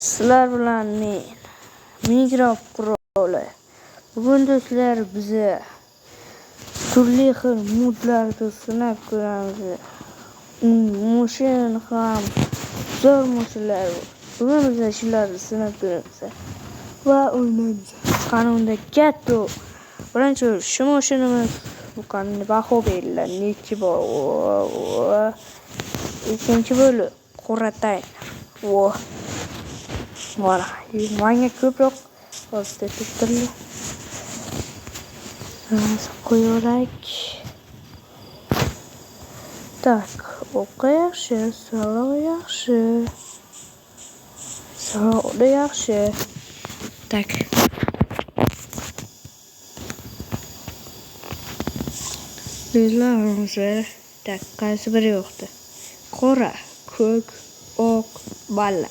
Sizlar bilan men Minecraft Pro'lar. Bugun do'stlar biza turli xil modlarni sinab ko'ramiz. Motion ham zo'r motionlar. Bugun biza shularni sinab ko'ramiz va o'ynaymiz. Qanunda katta birinchi shu motionimiz bu qanday baho beriladi nechi bor. Ikkinchi bo'lib qo'rataylar. Voilà, manga ko'proq hozirda tuttirdi. Qo'yarak. Tak, o'qi yaxshi, salo yaxshi. Salo yaxshi. Tak. Bizlarimiz tak qaysi biri yo'qdi? Qora, ko'k, oq, balla.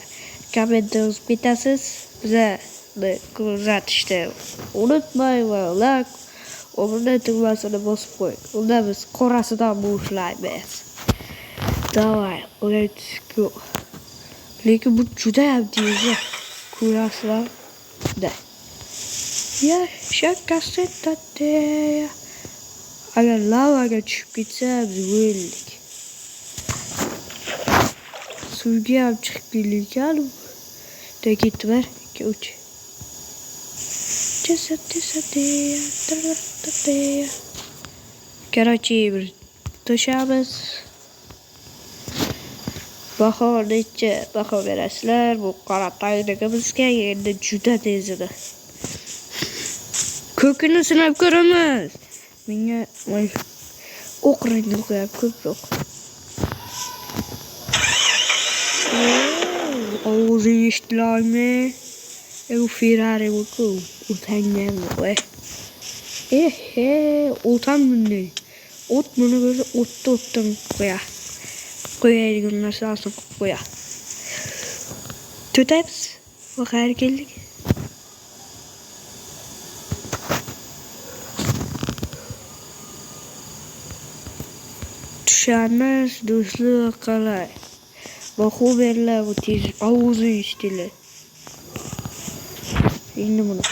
Kommentda yozib ketasiz. Bizni kuzatishni unutmang va like o'rni tugmasini bosib qo'ying. Unda biz qorasidan boshlaymiz. Davay, let's go. Lekin bu juda ham tez. Ko'rasizlar? Da. Shakassetda. Agar lavaga tushib ketsa, biz o'ldik. Suvga ham chiqib kelgan. Da ketdi var. 2 3. Короче, bir to'shamiz. Baho necha baho berasizlar? Bu qoratayligimizga endi juda tez edi. Ko'kini sinab ko'ramiz. Menga oq rangni qo'yib ko'proq. Oğuz'un iştilalmi. Bu Ferrari bu utangan qo'y. Utan bunday. Ot buni böyle otdan qo'yadigan narsasini qo'ya. Tutaymiz. Va qayerga keldik? Tushamiz do'stlar qalay. Baho beriladi bu tez Oğuz'un iştili. Endi buni.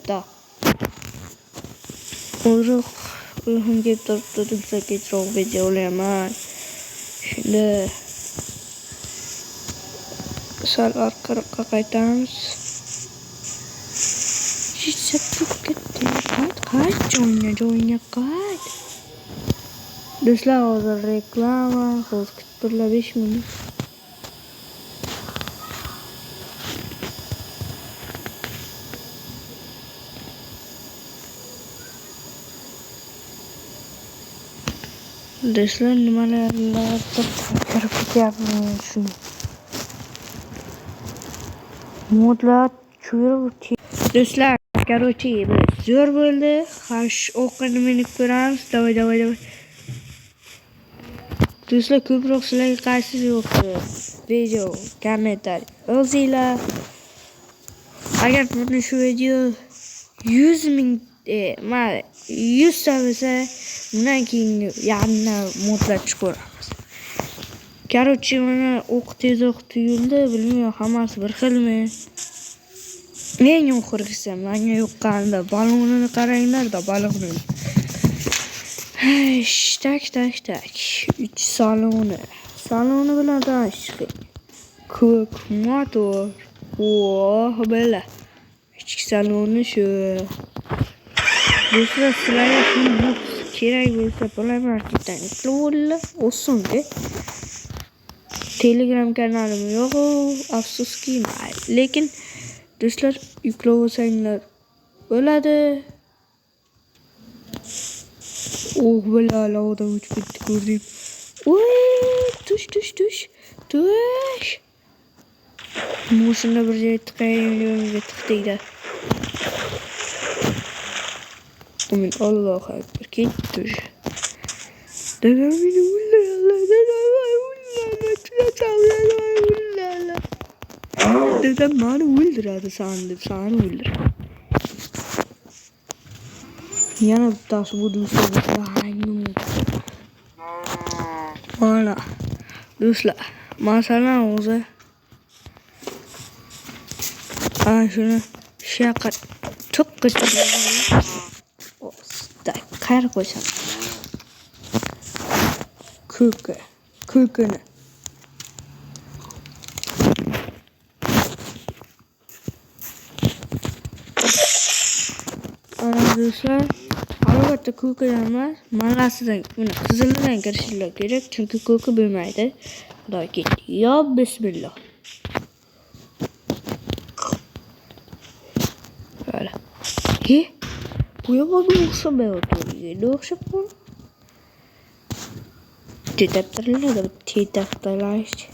Da. Uyqum kelib turibdi, kechroq video olaman. Shunda sal orqaroqqa qaytamiz. Qayt joyga qayt. Do'stlar, hozir reklama, hozir kutib 5 minut. Do'stlar, nimalarni ko'rib ketyapmiz shuni. Modlar cho'rib. Do'stlar, короче, zo'r bo'ldi. Xo'sh, o'qini meni ko'ramiz. Davay. Do'stlar, ko'proq sizlarga qaysi yo'qdi? Video, kommentariy yozinglar. Agar buni shu video 100,000 100 bo'lsa, bundan keyin yana modlar chiqaramiz. Короче, mana o'q tezroq tuyuldi, bilmayman, hammasi bir xilmi? Men yo'qirgisi, menga yoqqanda balonini qaranglar-da, balonni. Tak. 3 saloni. Saloni bilan tanishdik. Ko'k motor. Bela. Ichki saloni shu. Do'stlar, sizlarga shuni kerak bo'lsa, polamarketdan yuklab olsangiz. Telegram kanalim yo'q, afsuski mayli. Lekin do'stlar, yuklab olsanglar bo'ladi. Bela lavada o'tib ketdi, ko'rding. Tush. Moshina bir joyga tiqayga. Amin Allohu akbar. Ketdi. Dadamni Dedem beni öldürüyordu sandım. Sana öldürüyor. Yana bir taş buduysa bu. Voilà. Do'stlar, Masalan o'zi ana shuni shu yoqqa cho'qqacha qayerga qo'ysam ko'kini ana do'stlar, albatta ko'kidan emas, mang'asidan, buni qizilidan kirishinglar kerak, chunki ko'ki bo'lmaydi. Xudo ketdi. Yo bismillah. Böyle. Bu yapmadı yoksa ben oturuyor. Yoksa bu. Dedektörler de dedektörler işte.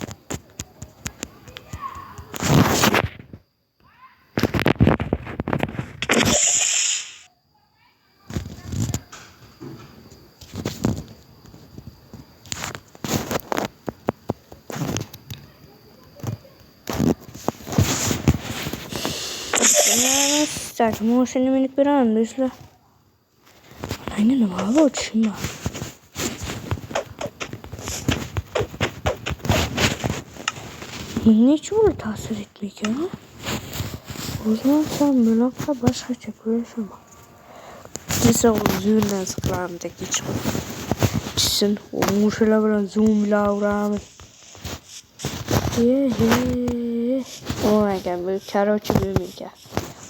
Так, может, не минут пиран, если... Aynen ama hava uçuşum var. Hiç böyle tasir etmek ya. O zaman sen böyle başka çekiyorsun bak. Neyse o zürden sıkılarım tek geçme. Çizsin o muşela böyle zoomla uğramı. Oh my god, böyle karoçu büyümük ya.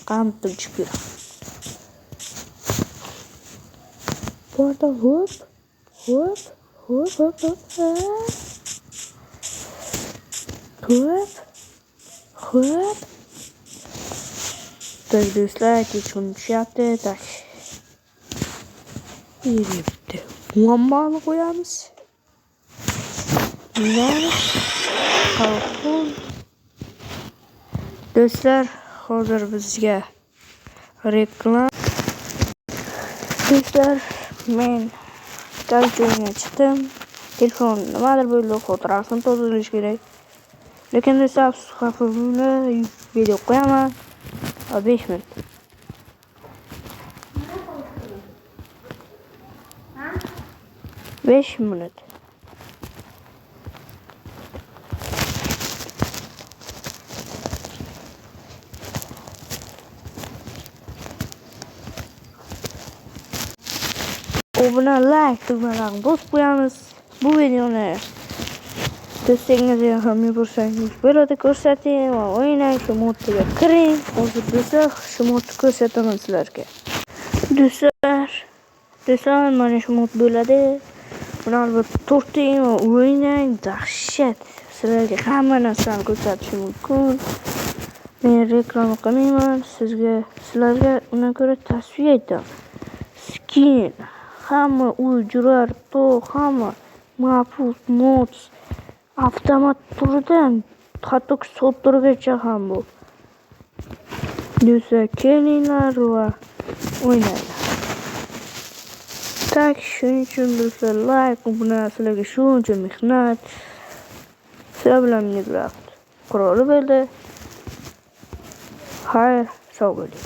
Kamptım çıkıyor. Bu arada hop. Так, дизлайк, geçti. Так. Birlikte muammalı koyarız. Güzel. Kalkın. Dostlar, hazır bizga reklam. Dostlar, men kalkınga chiqdim. Telefon nimadir bo'ldi, xotirasini tozalash kerak. Lekin do'stlar, xavfimni video qo'yaman. 5 minut. Beş minut. Abone like tugmalarını bosib qo'yamiz. Bu videoni do'stingizga ham yuborsangiz bo'ladi, ko'rsating va o'ynang, shu modga kiring. Hozir bo'lsa shu modni ko'rsataman sizlarga. Do'stlar, mana shu mod bo'ladi. Buni albatta torting va o'ynang, dahshat. Sizlarga hamma narsani ko'rsatishim mumkin. Men reklama qilmayman, sizlarga undan ko'ra tavsiya etaman. Skin, hamma o'yinchilar, hamma mahfuz mod, avtomat turidan hatto so'ttirgacha ham bu. Do'stlar, kelinglar va o'ynanglar. Tak, shuning uchun do'stlar, like, bu narsalarga shuncha mehnat. Sizlar bilan Minecraft quroli bo'ldi. Xayr, sog' bo'ling.